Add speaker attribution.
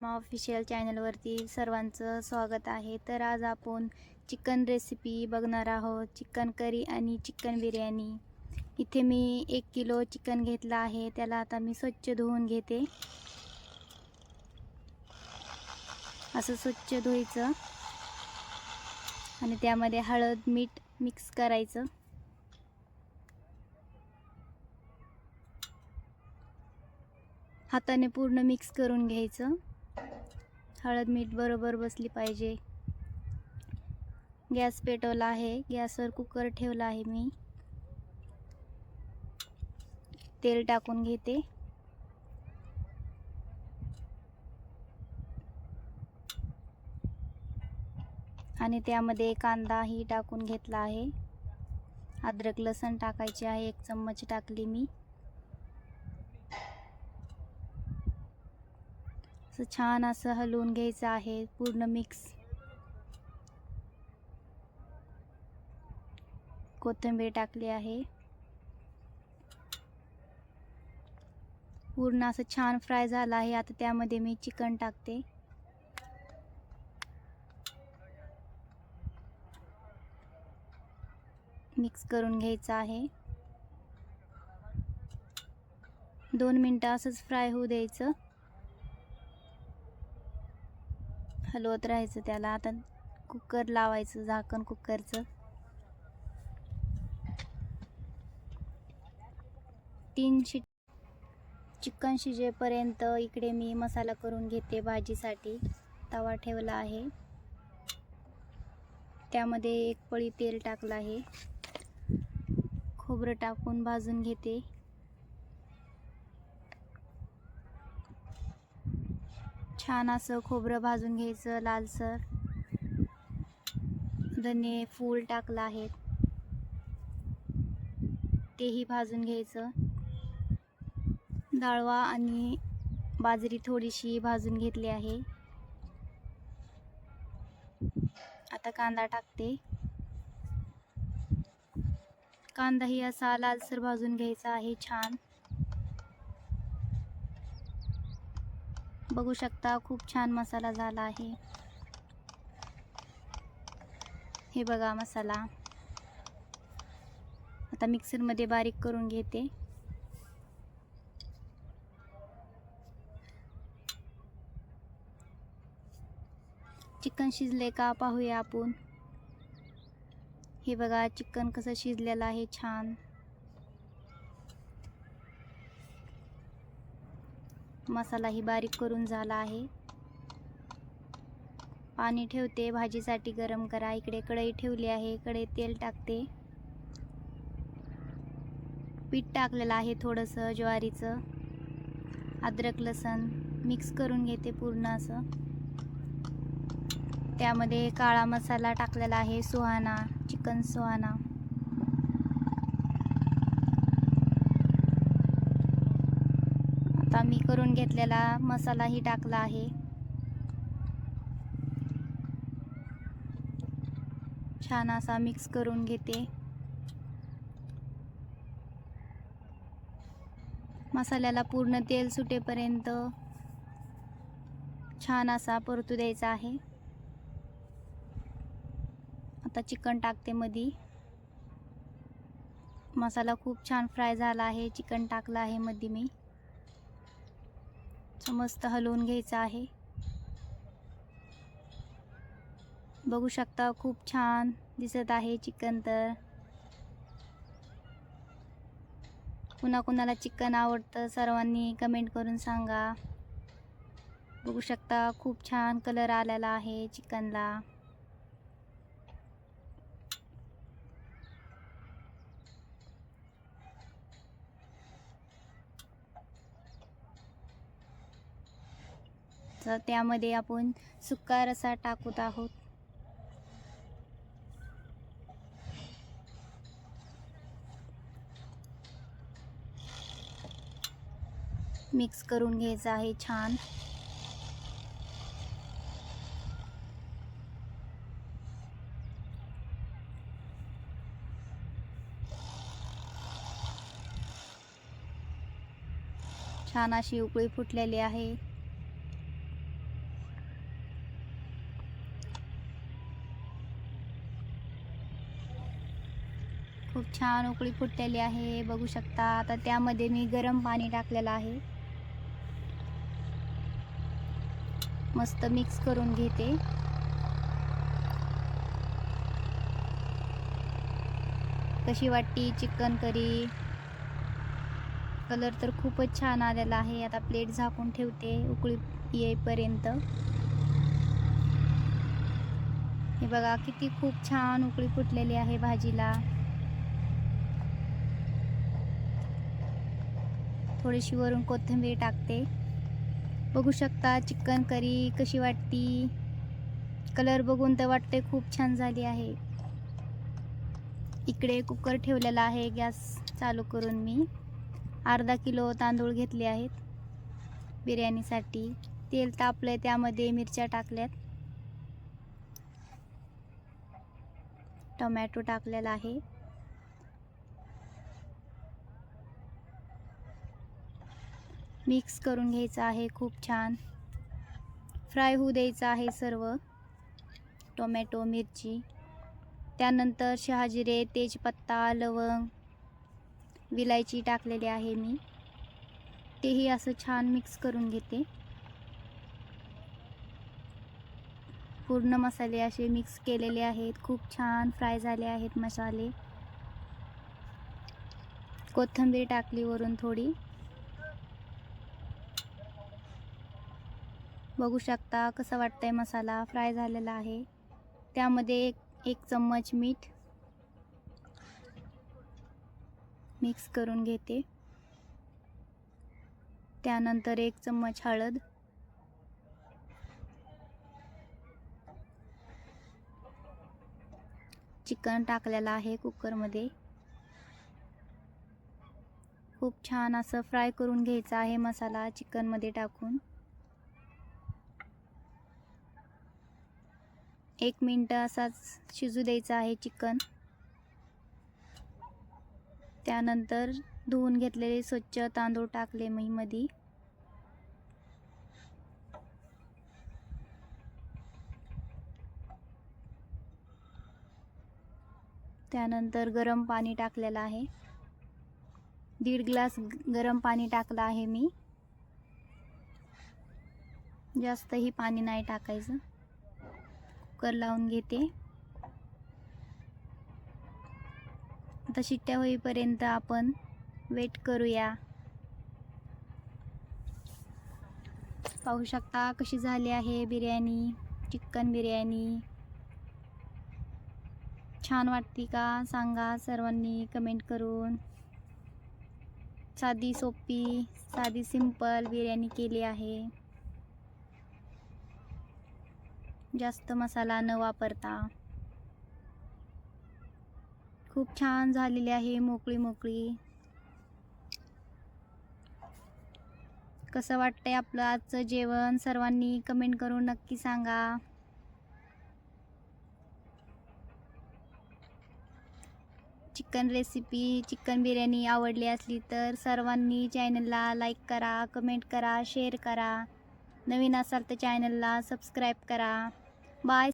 Speaker 1: Official चॅनलवरती सर्वांचं स्वागत आहे. तर आज आपण चिकन रेसिपी बघणार आहोत. चिकन करी आणि चिकन बिर्याणी. इथे मी 1 किलो चिकन घेतला आहे. त्याला आता मी स्वच्छ धुवून घेते. असं स्वच्छ धुवायचं आणि त्यामध्ये हळद मीठ मिक्स करायचं. हाताने पूर्ण मिक्स करून घ्यायचं. हळद मीठ बरोबर बसली पाहिजे. गॅस पेटवला आहे. गॅसवर कुकर ठेवला आहे. मी तेल टाकून घेते. आणि त्यामध्ये कांदाही टाकून घेतला आहे. अद्रक लसूण टाकायचे आहे. 1 चम्मच टाकली मी. छान असं हलवून घ्यायचं आहे पूर्ण मिक्स. कोथिंबीर टाकली आहे. पूर्ण असं छान फ्राय झालं आहे. आता त्यामध्ये मी चिकन टाकते. मिक्स करून घ्यायचं आहे. 2 मिनिटं असंच फ्राय होऊ द्यायचं. हलवत राहायचं त्याला. आता कुकर लावायचं, झाकण कुकरचं. 3 शिट्टी. चिकन शिजेपर्यंत इकडे मी मसाला करून घेते भाजीसाठी. तवा ठेवला आहे. त्यामध्ये 1 पळी तेल टाकलं आहे. खोबरं टाकून भाजून घेते. छान असं खोबरं भाजून घ्यायचं लालसर. धने फूल टाकलं आहे, तेही भाजून घ्यायचं. डाळवा आणि बाजरी थोडीशी भाजून घेतली आहे. आता कांदा टाकते. कांदाही असा लालसर भाजून घ्यायचा आहे छान. बघू शकता खूप छान मसाला झाला आहे. हे बघा मसाला. आता मिक्सरमध्ये बारीक करून घेते. चिकन शिजले का पाहूया आपण. हे बघा चिकन कसं शिजलेलं आहे छान. मसालाही बारीक करून झाला आहे. पाणी ठेवते भाजीसाठी गरम करा. इकडे कढई ठेवली आहे. कढईत तेल टाकते. पीठ टाकलेलं आहे थोडंसं ज्वारीचं. अद्रक लसूण मिक्स करून घेते पूर्ण असं. त्यामध्ये काळा मसाला टाकलेला आहे, सुहाना, चिकन सुहाना. आता मी करून घेतलेला मसालाही टाकला आहे. छान असा मिक्स करून घेते. मसाल्याला पूर्ण तेल सुटेपर्यंत छान असा परतू द्यायचा आहे. आता चिकन टाकते मध्ये. मसाला खूप छान फ्राय झाला आहे. चिकन टाकलं आहे मध्ये मी. मस्त हलवून घ्यायचं आहे. बघू शकता खूप छान दिसत आहे चिकन. तर कुणाकुणाला चिकन आवडतं सर्वांनी कमेंट करून सांगा. बघू शकता खूप छान कलर आलेला आहे चिकनला. तर त्यामध्ये आपण सुका रसा टाकत आहोत. मिक्स करून घ्यायचं आहे छान. छान अशी उकळी फुटलेली आहे. खूप छान उकळी फुटलेली आहे, बघू शकता. आता त्यामध्ये मी गरम पाणी टाकलेलं आहे. मस्त मिक्स करून घेते. कशी वाटती चिकन करी? कलर तर खूपच छान आलेला आहे. आता प्लेट झाकून ठेवते उकळी येईपर्यंत. हे बघा किती खूप छान उकळी फुटलेली आहे भाजीला. थोडीशी वरून कोथिंबीर टाकते. बघू शकता चिकन करी कशी वाटती. कलर बघून तर वाटते खूप छान झाली आहे. इकडे कुकर ठेवलेला आहे गॅस चालू करून. मी अर्धा किलो तांदूळ घेतले आहेत बिर्याणीसाठी. तेल तापले, त्यामध्ये मिरच्या टाकल्यात, टोमॅटो टाकलेला आहे. मिक्स करून घ्यायचं आहे खूप छान. फ्राय होऊ द्यायचं आहे सर्व टोमॅटो मिरची. त्यानंतर शहाजिरे, तेजपत्ता, लवंग, विलायची टाकलेली आहे मी. तेही असं छान मिक्स करून घेते. पूर्ण मसाले असे मिक्स केलेले आहेत. खूप छान फ्राय झाले आहेत मसाले. कोथिंबीर टाकली वरून थोडी. बघू शकता कसं वाटतंय मसाला फ्राय झालेला आहे. त्यामध्ये एक चम्मच मीठ मिक्स करून घेते. त्यानंतर 1 चम्मच हळद, चिकन टाकलेलं आहे कुकरमध्ये. खूप छान असं फ्राय करून घ्यायचा आहे मसाला चिकनमध्ये टाकून. 1 मिनिट असाच शिजू द्यायचा आहे चिकन. त्यानंतर धुवून घेतलेले स्वच्छ तांदूळ टाकले मी मध्ये. त्यानंतर गरम पाणी टाकलेलं आहे. 1.5 ग्लास गरम पाणी टाकलं आहे मी. जास्तही पाणी नाही टाकायचं. कुकर लावून घेते. आता शिट्ट्या होईपर्यंत आपण वेट करूया. पाहू शकता कशी झाली आहे बिर्याणी, चिकन बिर्याणी. छान वाटते का सांगा सर्वांनी कमेंट करून. साधी सोपी, साधी सिंपल बिर्याणी केली आहे, जास्त मसाला न वापरता. खूप छान झालेली आहे, मोकळी मोकळी. कसं वाटतंय आपलं आजचं जेवण सर्वांनी कमेंट करून नक्की सांगा. चिकन रेसिपी, चिकन बिर्याणी आवडली असली तर सर्वांनी चॅनलला लाईक करा, कमेंट करा, शेअर करा. नवीन असाल तर चॅनलला सबस्क्राईब करा. बाय.